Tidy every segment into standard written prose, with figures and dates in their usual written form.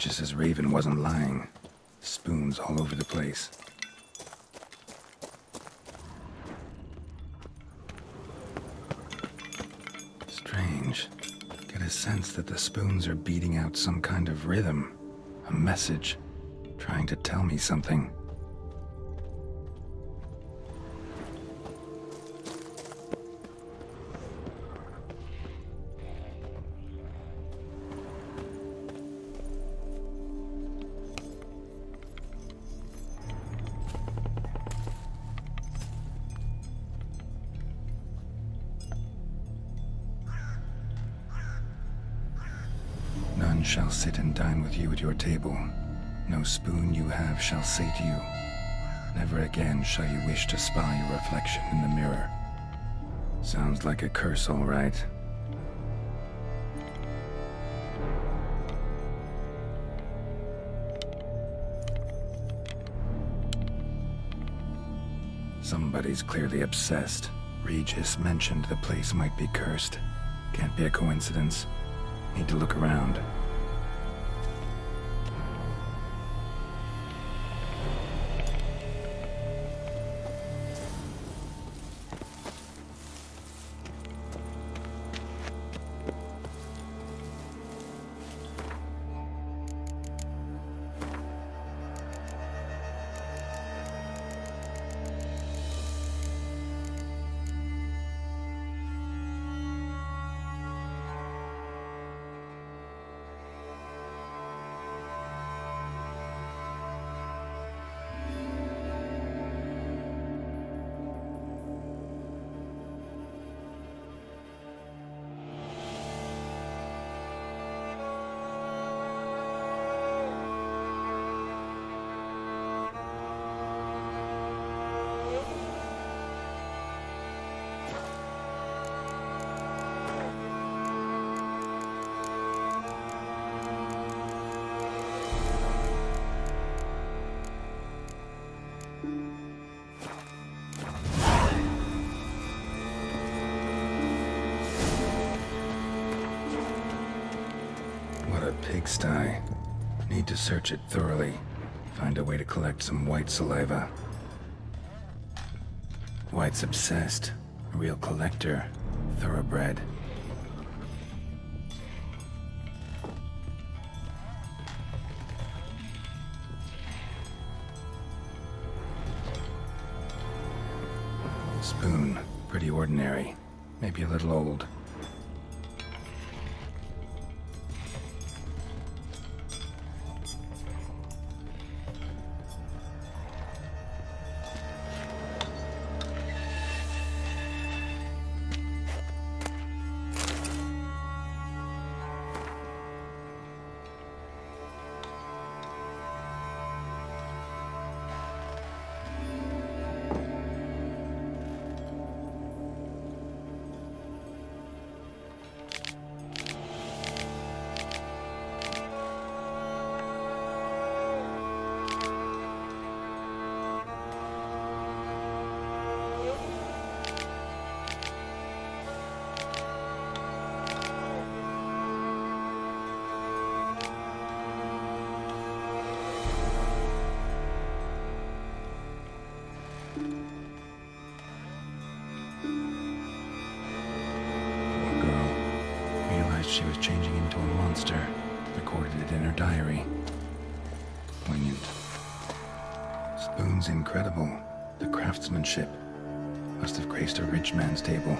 Regis's raven wasn't lying. Spoons all over the place. Strange. Get a sense that the spoons are beating out some kind of rhythm. A message. Trying to tell me something. None shall sit and dine with you at your table. No spoon you have shall sate you. Never again shall you wish to spy your reflection in the mirror. Sounds like a curse, all right. Somebody's clearly obsessed. Regis mentioned the place might be cursed. Can't be a coincidence. Need to look around. Pigsty. Need to search it thoroughly. Find a way to collect some white saliva. White's obsessed. A real collector. Thoroughbred. Spoon. Pretty ordinary. Maybe a little old. She was changing into a monster. Recorded it in her diary. Poignant. Spoon's incredible. The craftsmanship. Must have graced a rich man's table.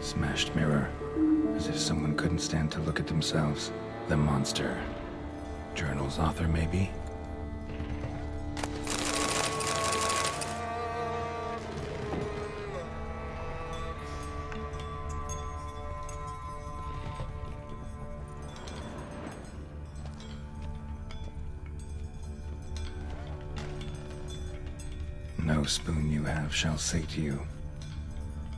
Smashed mirror. As if someone couldn't stand to look at themselves. The monster. Journal's author, maybe? No spoon you have shall sate you.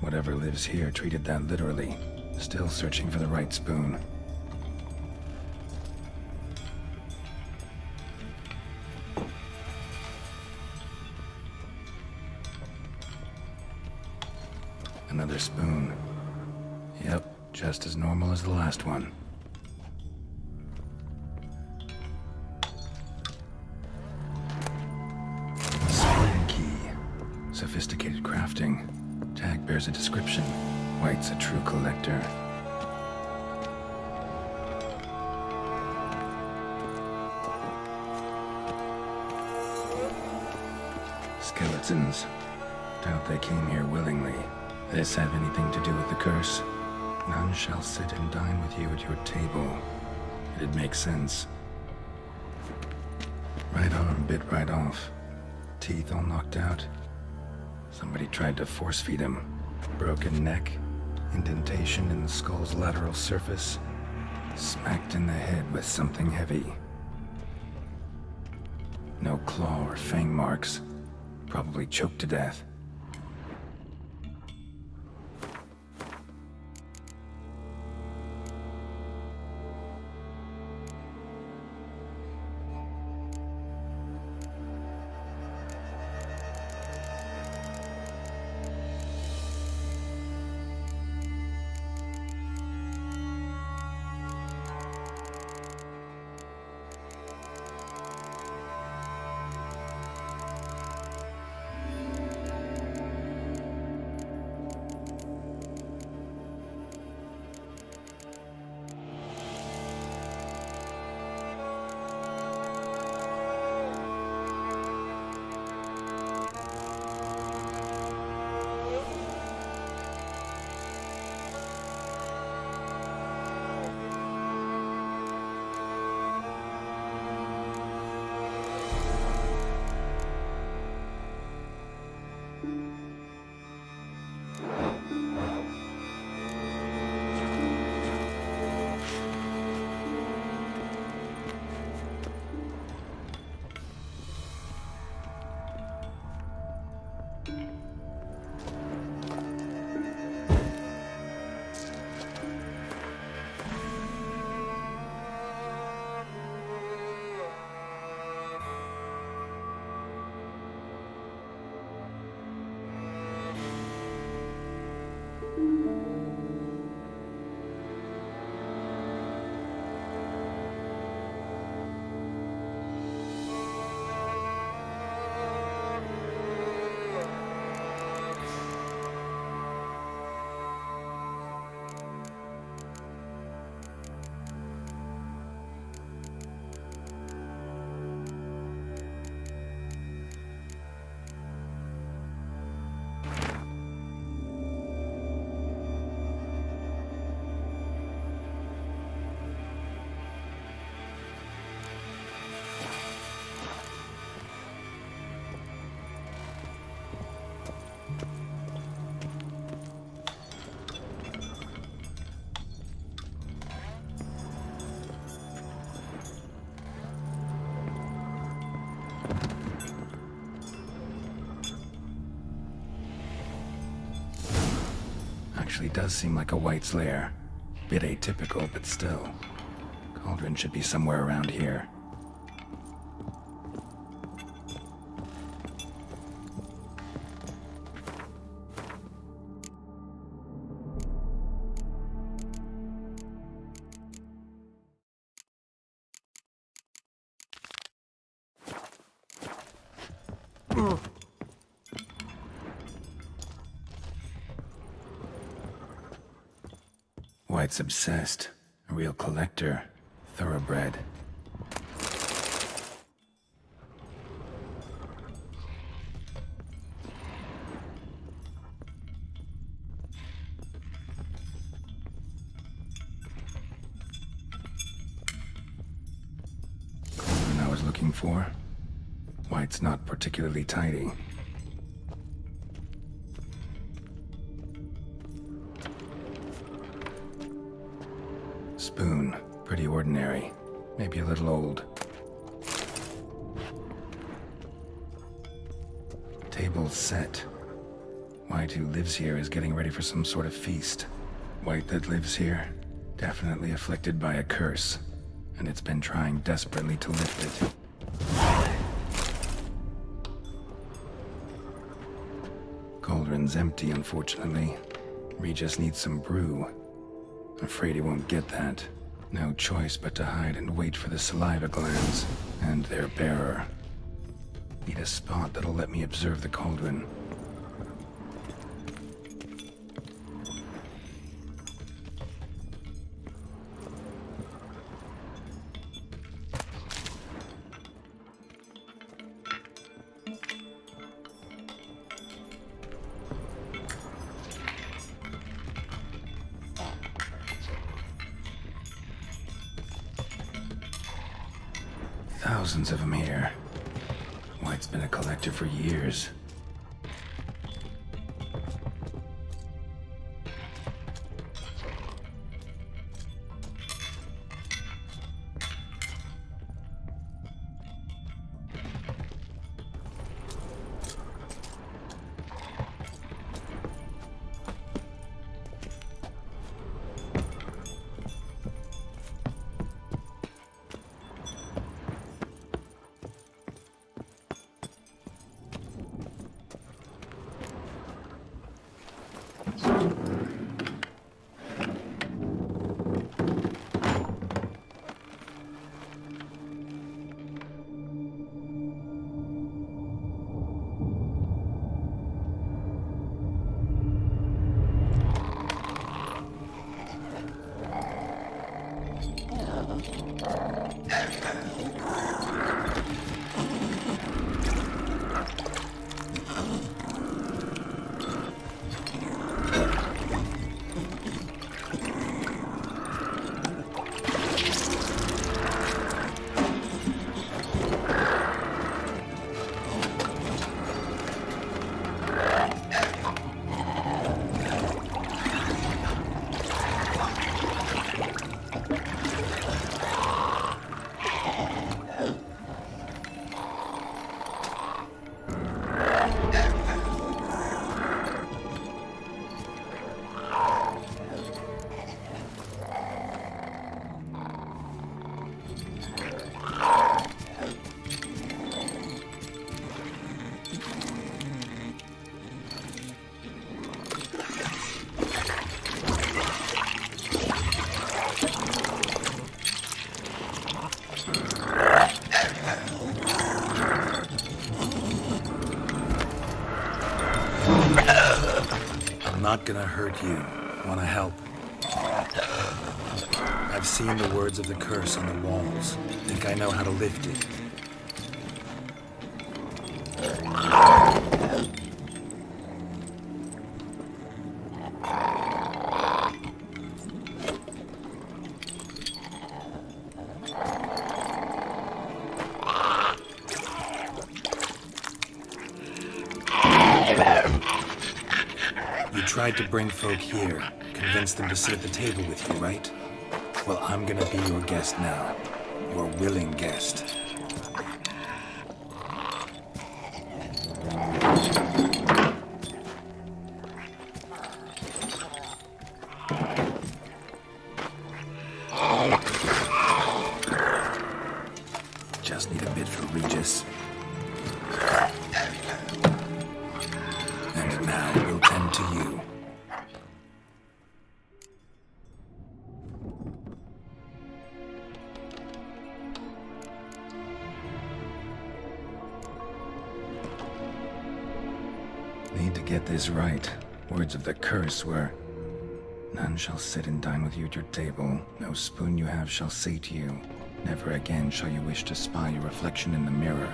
Whatever lives here treated that literally. Still searching for the right spoon. Just as normal as the last one. Spring key. Sophisticated crafting. Tag bears a description. White's a true collector. Skeletons. Doubt they came here willingly. This have anything to do with the curse? None shall sit and dine with you at your table. It'd make sense. Right arm bit right off. Teeth all knocked out. Somebody tried to force feed him. Broken neck. Indentation in the skull's lateral surface. Smacked in the head with something heavy. No claw or fang marks. Probably choked to death. Actually does seem like a White's lair. Bit atypical, but still. Cauldron should be somewhere around here. White's obsessed. A real collector. Thoroughbred. Cauldron I was looking for. White's not particularly tidy. Spoon. Pretty ordinary. Maybe a little old. Table set. White who lives here is getting ready for some sort of feast. White that lives here, definitely afflicted by a curse, and it's been trying desperately to lift it. Cauldron's empty, unfortunately. Regis needs some brew. Afraid he won't get that. No choice but to hide and wait for the saliva glands and their bearer. Need a spot that'll let me observe the cauldron. Thousands of them here. White's been a collector for years. Not gonna hurt you. Wanna help? I've seen the words of the curse on the walls. Think I know how to lift it. You tried to bring folk here, convince them to sit at the table with you, right? Well, I'm gonna be your guest now. Your willing guest. Just need a bit for Regis. And now we'll tend to you. Need to get this right. Words of the curse were, "None shall sit and dine with you at your table. No spoon you have shall sate you. Never again shall you wish to spy your reflection in the mirror."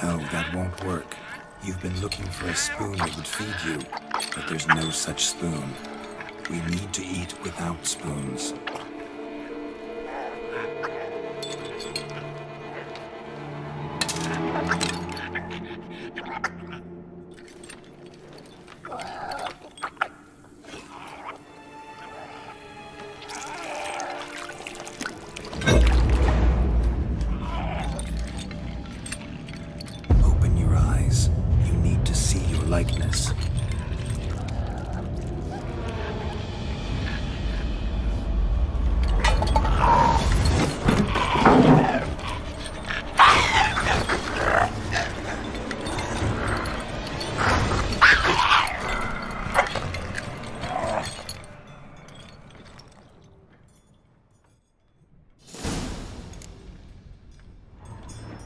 No, that won't work. You've been looking for a spoon that would feed you, but there's no such spoon. We need to eat without spoons. Open your eyes. You need to see your likeness.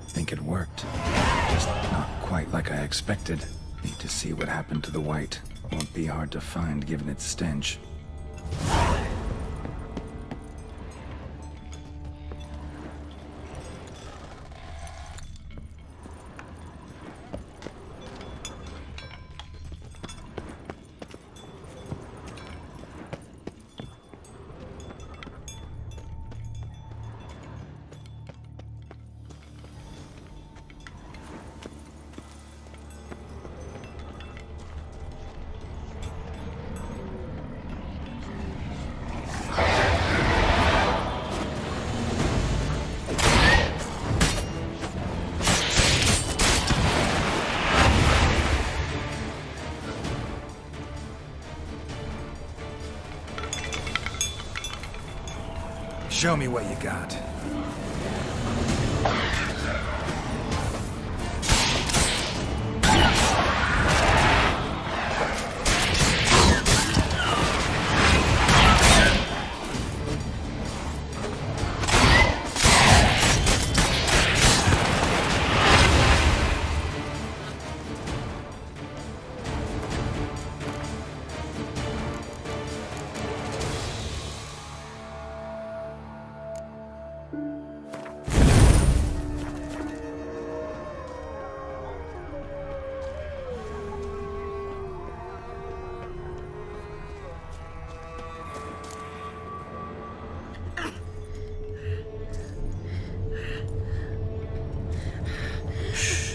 Think it worked. Just not quite like I expected. Need to see what happened to the white. Won't be hard to find given its stench. Show me what you got.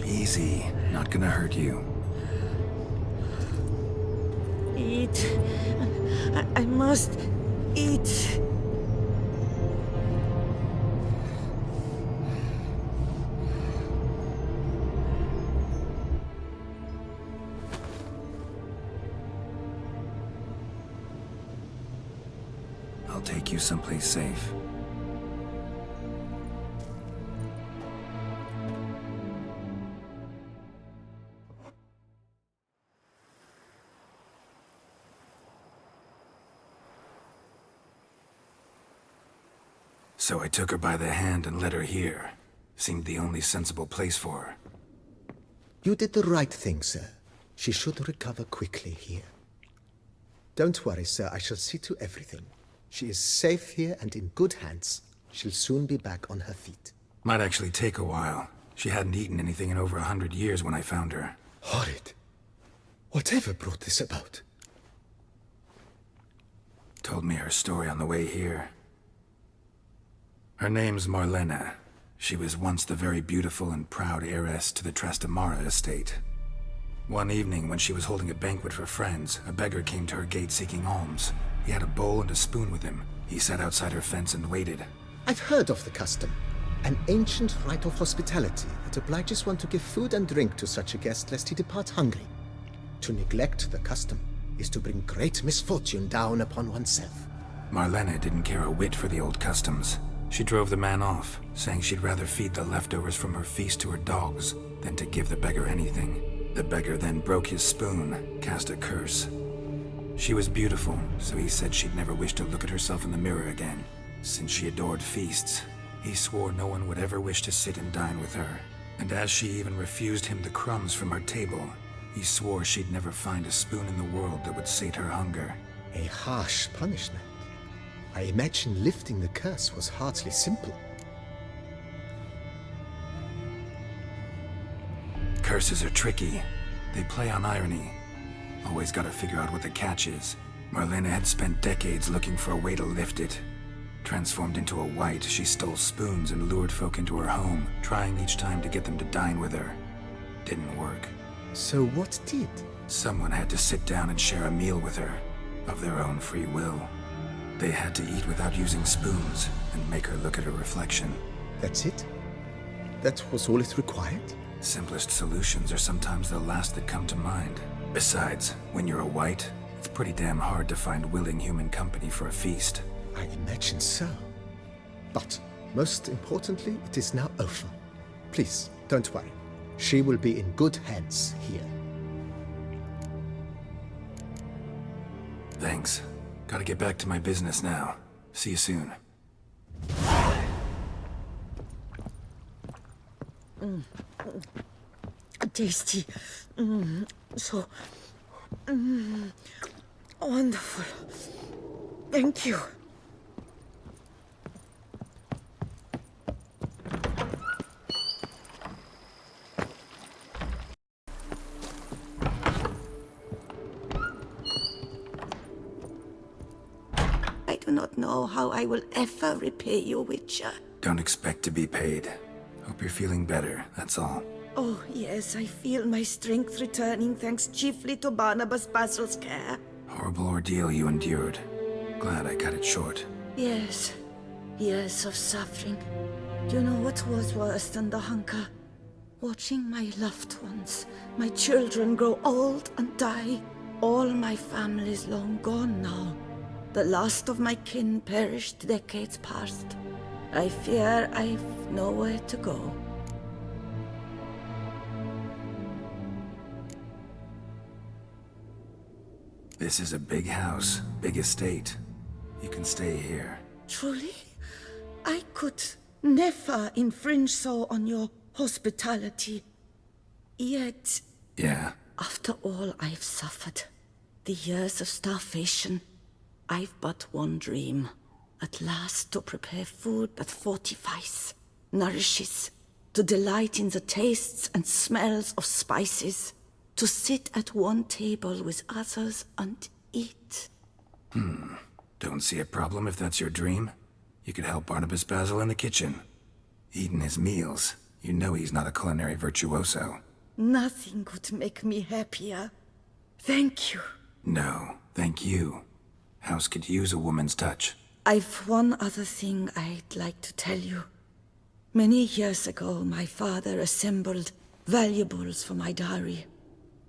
Easy. Not gonna hurt you. Eat. I must eat. I'll take you someplace safe. So I took her by the hand and led her here. Seemed the only sensible place for her. You did the right thing, sir. She should recover quickly here. Don't worry, sir. I shall see to everything. She is safe here and in good hands. She'll soon be back on her feet. Might actually take a while. She hadn't eaten anything in over 100 years when I found her. Horrid. Whatever brought this about? Told me her story on the way here. Her name's Marlena. She was once the very beautiful and proud heiress to the Trastamara estate. One evening, when she was holding a banquet for friends, a beggar came to her gate seeking alms. He had a bowl and a spoon with him. He sat outside her fence and waited. I've heard of the custom. An ancient rite of hospitality that obliges one to give food and drink to such a guest lest he depart hungry. To neglect the custom is to bring great misfortune down upon oneself. Marlena didn't care a whit for the old customs. She drove the man off, saying she'd rather feed the leftovers from her feast to her dogs than to give the beggar anything. The beggar then broke his spoon, cast a curse. She was beautiful, so he said she'd never wish to look at herself in the mirror again. Since she adored feasts, he swore no one would ever wish to sit and dine with her. And as she even refused him the crumbs from her table, he swore she'd never find a spoon in the world that would sate her hunger. A harsh punishment. I imagine lifting the curse was hardly simple. curses are tricky. They play on irony. Always gotta figure out what the catch is. Marlena had spent decades looking for a way to lift it. Transformed into a wight, she stole spoons and lured folk into her home, trying each time to get them to dine with her. Didn't work. So what did? Someone had to sit down and share a meal with her, of their own free will. They had to eat without using spoons, and make her look at her reflection. That's it? That was all it required? Simplest solutions are sometimes the last that come to mind. Besides, when you're a wight, it's pretty damn hard to find willing human company for a feast. I imagine so. But, most importantly, it is now over. Please, don't worry. She will be in good hands here. Thanks. Gotta get back to my business now. See you soon. Tasty. So wonderful. Thank you. I do not know how I will ever repay you, Witcher. Don't expect to be paid. Hope you're feeling better, that's all. Oh, yes, I feel my strength returning thanks chiefly to Barnabas Basil's care. Horrible ordeal you endured. Glad I cut it short. Yes, years of suffering. Do you know what was worse than the hunger? Watching my loved ones, my children grow old and die. All my family's long gone now. The last of my kin perished decades past. I fear I've nowhere to go. This is a big house, big estate. You can stay here. Truly? I could never infringe so on your hospitality. Yet, Yeah, after all I've suffered, the years of starvation, I've but one dream. At last to prepare food that fortifies, nourishes, to delight in the tastes and smells of spices, to sit at one table with others and eat. don't see a problem if that's your dream. You could help Barnabas Basil in the kitchen. Eating his meals. You know he's not a culinary virtuoso. Nothing could make me happier. Thank you. No, thank you. House could use a woman's touch. I've one other thing I'd like to tell you. Many years ago, my father assembled valuables for my dowry.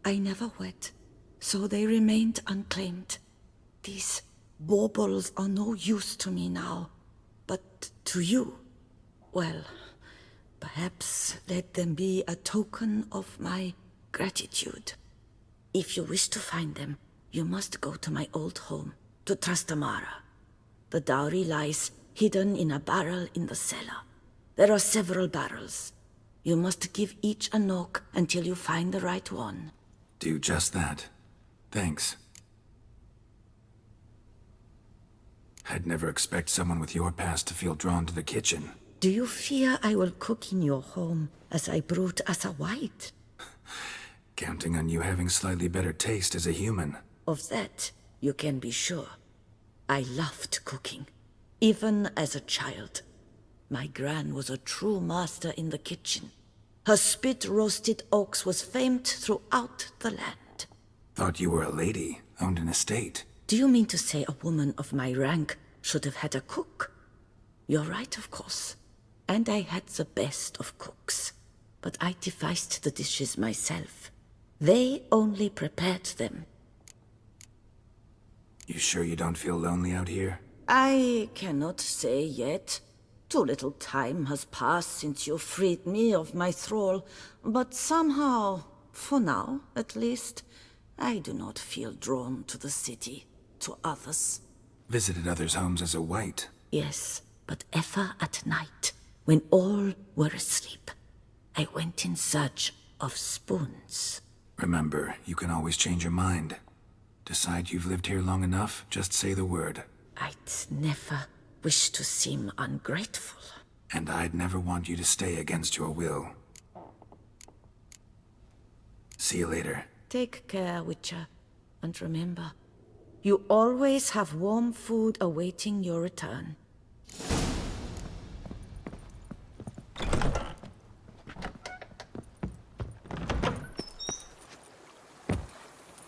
I never wed, so they remained unclaimed. These baubles are no use to me now, but to you, well, perhaps let them be a token of my gratitude. If you wish to find them, you must go to my old home, to Trastamara. The dowry lies hidden in a barrel in the cellar. There are several barrels. You must give each a knock until you find the right one. Do just that. Thanks. I'd never expect someone with your past to feel drawn to the kitchen. Do you fear I will cook in your home as I brewed as a wight? Counting on you having slightly better taste as a human. Of that, you can be sure. I loved cooking, even as a child. My gran was a true master in the kitchen. Her spit-roasted ox was famed throughout the land. Thought you were a lady, owned an estate. Do you mean to say a woman of my rank should have had a cook? You're right, of course. And I had the best of cooks. But I devised the dishes myself. They only prepared them. You sure you don't feel lonely out here? I cannot say yet. Too little time has passed since you freed me of my thrall, but somehow, for now at least, I do not feel drawn to the city, to others. Visited others' homes as a wight. Yes, but ever at night, when all were asleep, I went in search of spoons. Remember, you can always change your mind. Decide you've lived here long enough, just say the word. I'd never wish to seem ungrateful. And I'd never want you to stay against your will. See you later. Take care, Witcher. And remember, you always have warm food awaiting your return.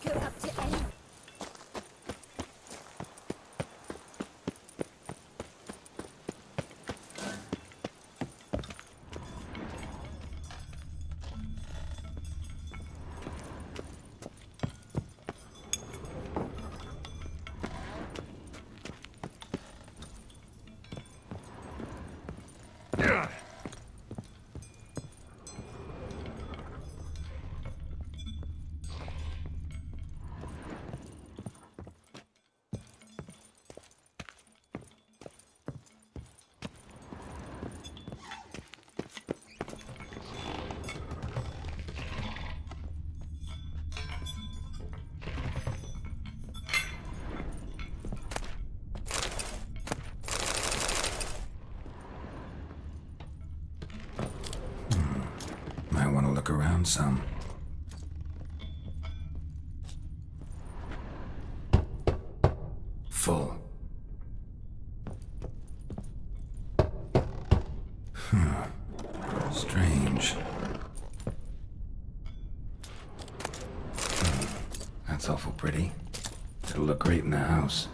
Go up to A. Might want to look around some. Full. Strange. That's awful pretty. It'll look great in the house.